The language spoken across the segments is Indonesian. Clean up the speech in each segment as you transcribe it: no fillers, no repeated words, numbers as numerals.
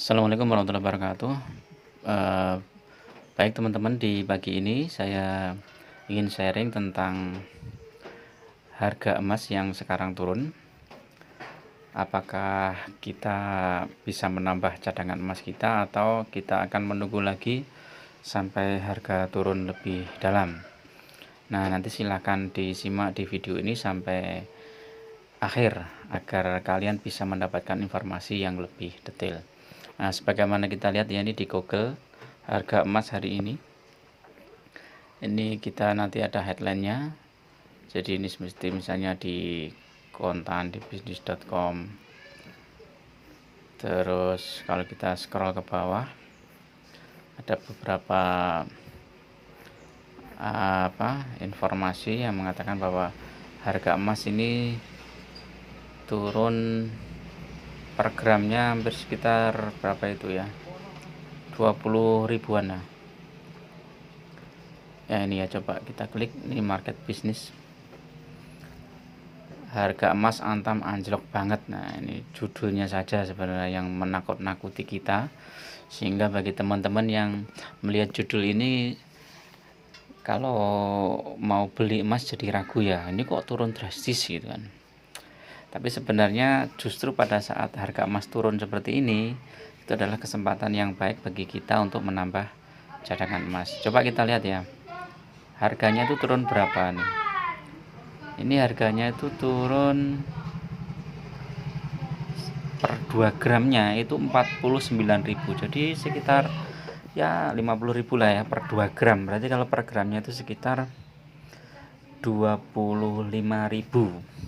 Assalamualaikum warahmatullahi wabarakatuh. Eee, Baik teman-teman, di pagi ini saya ingin sharing tentang harga emas yang sekarang turun. Apakah kita bisa menambah cadangan emas kita atau kita akan menunggu lagi sampai harga turun lebih dalam? Nah, nanti silakan disimak di video ini sampai akhir agar kalian bisa mendapatkan informasi yang lebih detail. Nah, sebagaimana kita lihat ya, ini di Google harga emas hari ini. Ini kita nanti ada headline-nya. Jadi ini mesti misalnya di kontan, di bisnis.com. Terus kalau kita scroll ke bawah, ada beberapa informasi yang mengatakan bahwa harga emas ini turun per gramnya hampir sekitar berapa itu ya, 20 ribuan. Nah ya, ini ya, coba kita klik ini market bisnis, harga emas antam anjlok banget. Nah, ini judulnya saja sebenarnya yang menakut-nakuti kita, sehingga bagi teman-teman yang melihat judul ini, kalau mau beli emas jadi ragu ya, ini kok turun drastis gitu kan. Tapi sebenarnya justru pada saat harga emas turun seperti ini, itu adalah kesempatan yang baik bagi kita untuk menambah cadangan emas. Coba kita lihat ya, harganya itu turun berapa nih. Ini harganya itu turun per 2 gramnya itu 49.000. Jadi sekitar ya 50.000 lah ya per 2 gram. Berarti kalau per gramnya itu sekitar 25.000.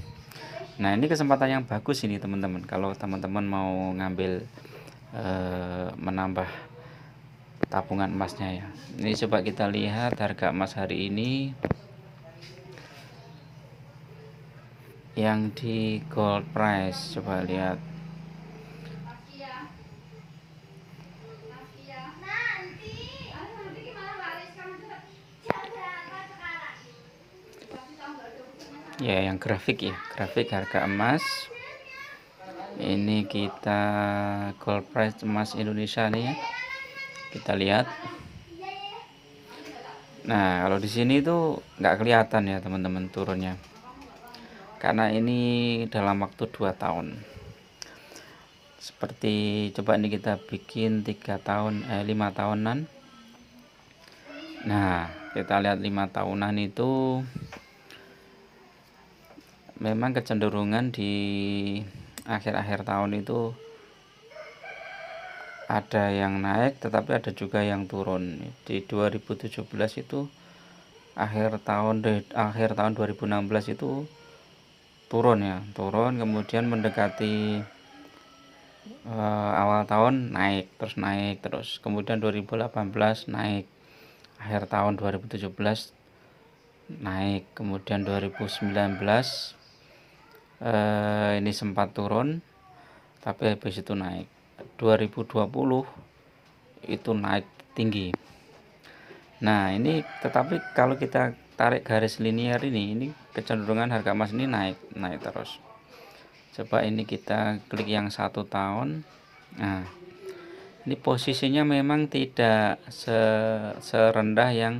Nah, ini kesempatan yang bagus ini teman-teman, kalau teman-teman mau ngambil menambah tabungan emasnya ya. Ini coba kita lihat harga emas hari ini yang di gold price. Coba lihat. Ya, yang grafik ya, grafik harga emas. Ini kita gold price emas Indonesia nih ya. Kita lihat. Nah, kalau di sini tuh nggak kelihatan ya teman-teman turunnya, karena ini dalam waktu 2 tahun. Seperti coba ini kita bikin 3 tahun 5 tahunan. Nah, kita lihat 5 tahunan itu memang kecenderungan di akhir-akhir tahun itu ada yang naik, tetapi ada juga yang turun. Di 2017 itu akhir tahun 2016 itu turun ya, kemudian mendekati awal tahun naik terus, kemudian 2018 naik, akhir tahun 2017 naik, kemudian 2019 ini sempat turun tapi habis itu naik. 2020 itu naik tinggi. Nah, ini tetapi kalau kita tarik garis linear ini kecenderungan harga emas ini naik terus. Coba ini kita klik yang 1 tahun. Nah, ini posisinya memang tidak serendah yang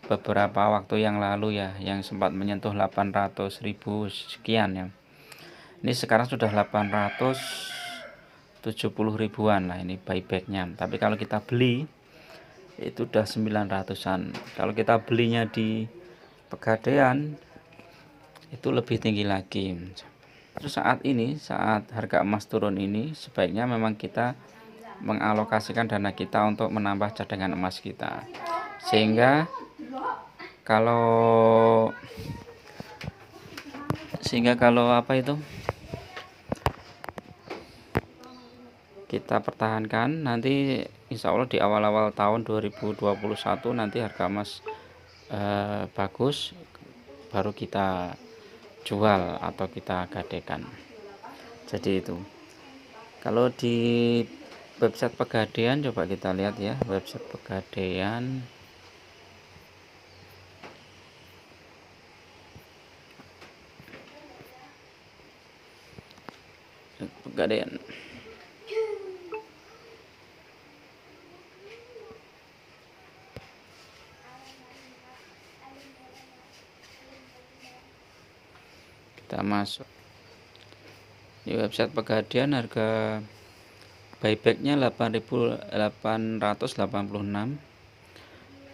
beberapa waktu yang lalu ya, yang sempat menyentuh 800.000 sekian ya. Ini sekarang sudah 870 ribuan lah ini buybacknya. Tapi kalau kita beli itu udah 900-an. Kalau kita belinya di Pegadaian itu lebih tinggi lagi. Terus saat harga emas turun ini, sebaiknya memang kita mengalokasikan dana kita untuk menambah cadangan emas kita, sehingga kalau apa itu kita pertahankan, nanti insya Allah di awal-awal tahun 2021 nanti harga emas bagus, baru kita jual atau kita gadekan. Jadi itu kalau di website Pegadaian, coba kita lihat ya, website Pegadaian. masuk. Di website Pegadaian harga buybacknya 8.886.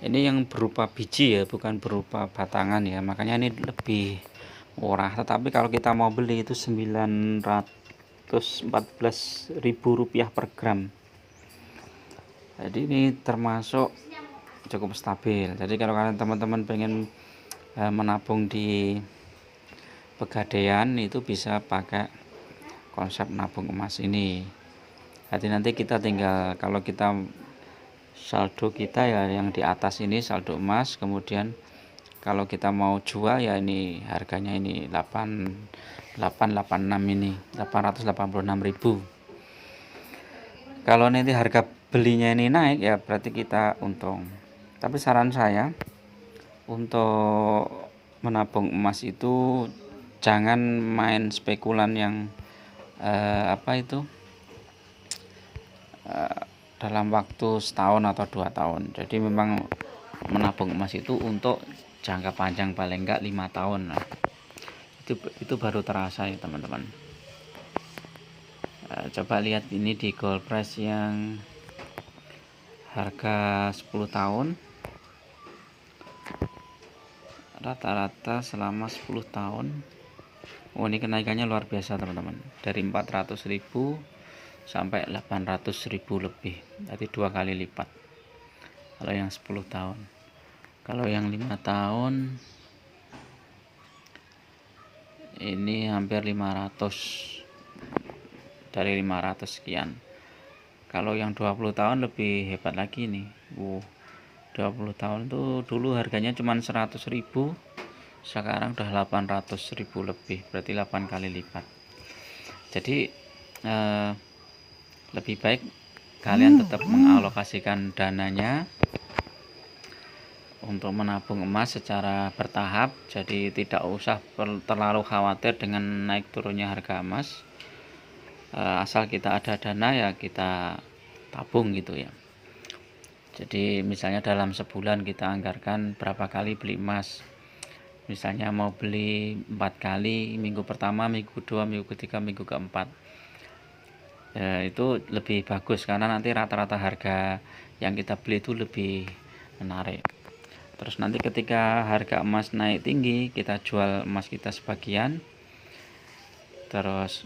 Ini yang berupa biji ya, bukan berupa batangan ya, makanya ini lebih murah. Tetapi kalau kita mau beli itu 914.000 rupiah per gram. Jadi ini termasuk cukup stabil. Jadi kalau kalian teman-teman pengen menabung di Pegadaian itu bisa pakai konsep nabung emas ini. Jadi nanti kita tinggal, kalau kita saldo kita ya yang di atas ini saldo emas, kemudian kalau kita mau jual ya ini harganya ini 886 ini 886.000. Kalau nanti harga belinya ini naik ya berarti kita untung. Tapi saran saya untuk menabung emas itu jangan main spekulan yang dalam waktu setahun atau 2 tahun. Jadi memang menabung emas itu untuk jangka panjang, paling enggak 5 tahun. Nah, itu baru terasa ya teman-teman. Coba lihat ini di gold price yang harga 10 tahun rata-rata selama 10 tahun. Oh, ini kenaikannya luar biasa teman-teman, dari 400.000 sampai 800.000 lebih, jadi 2 kali lipat kalau yang 10 tahun. Kalau yang 5 tahun ini hampir 500, dari 500 sekian. Kalau yang 20 tahun lebih hebat lagi nih. 20 tahun tuh dulu harganya cuma 100.000, sekarang udah 800.000 lebih, berarti 8 kali lipat. Jadi lebih baik kalian tetap mengalokasikan dananya untuk menabung emas secara bertahap. Jadi tidak usah terlalu khawatir dengan naik turunnya harga emas. Asal kita ada dana ya kita tabung gitu ya. Jadi misalnya dalam sebulan kita anggarkan berapa kali beli emas. Misalnya mau beli 4 kali, minggu pertama, minggu kedua, minggu ketiga, minggu keempat. Itu lebih bagus karena nanti rata-rata harga yang kita beli itu lebih menarik. Terus nanti ketika harga emas naik tinggi, kita jual emas kita sebagian. Terus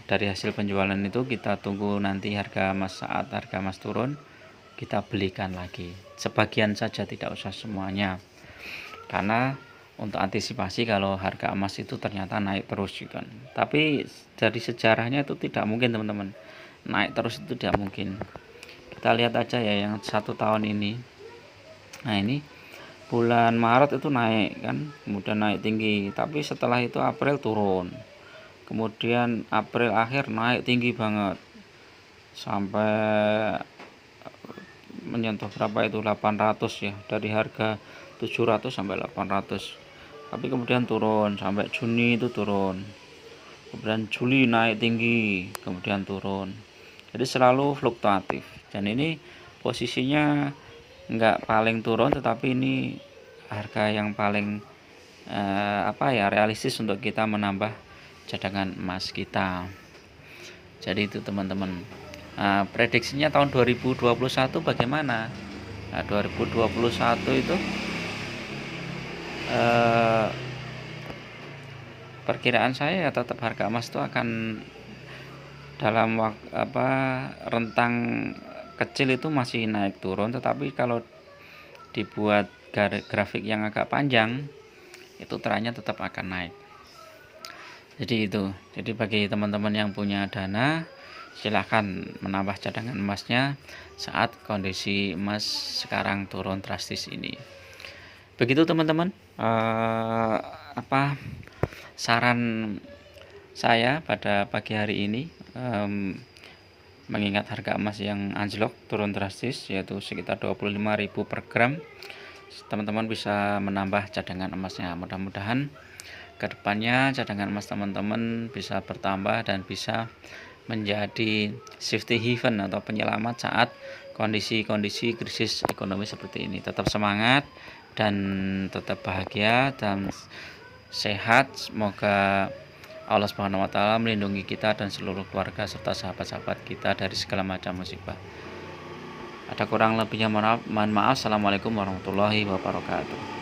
dari hasil penjualan itu kita tunggu nanti harga emas, saat harga emas turun kita belikan lagi. Sebagian saja, tidak usah semuanya. Karena untuk antisipasi kalau harga emas itu ternyata naik terus gitu kan. Tapi dari sejarahnya itu tidak mungkin teman-teman, naik terus itu tidak mungkin. Kita lihat aja ya yang 1 tahun ini. Nah ini bulan Maret itu naik kan, kemudian naik tinggi, tapi setelah itu April turun, kemudian April akhir naik tinggi banget sampai menyentuh berapa itu 800 ya, dari harga 700 sampai 800. Tapi kemudian turun sampai Juni itu turun, kemudian Juli naik tinggi, kemudian turun. Jadi selalu fluktuatif. Dan ini posisinya enggak paling turun, tetapi ini harga yang paling realistis untuk kita menambah cadangan emas kita. Jadi itu teman-teman. Prediksinya tahun 2021 bagaimana? Nah, 2021 itu perkiraan saya ya tetap harga emas itu akan dalam rentang kecil itu masih naik turun, tetapi kalau dibuat grafik yang agak panjang itu trennya tetap akan naik. Jadi itu. Jadi bagi teman-teman yang punya dana, silahkan menambah cadangan emasnya saat kondisi emas sekarang turun drastis ini. Begitu teman-teman, saran saya pada pagi hari ini, mengingat harga emas yang anjlok turun drastis yaitu sekitar 25.000 per gram, teman-teman bisa menambah cadangan emasnya. Mudah-mudahan kedepannya cadangan emas teman-teman bisa bertambah dan bisa menjadi safety haven atau penyelamat saat kondisi-kondisi krisis ekonomi seperti ini. Tetap semangat dan tetap bahagia, dan sehat, semoga Allah Subhanahu wa taala melindungi kita dan seluruh keluarga serta sahabat-sahabat kita dari segala macam musibah. Ada kurang lebihnya mohon maaf. Assalamualaikum warahmatullahi wabarakatuh.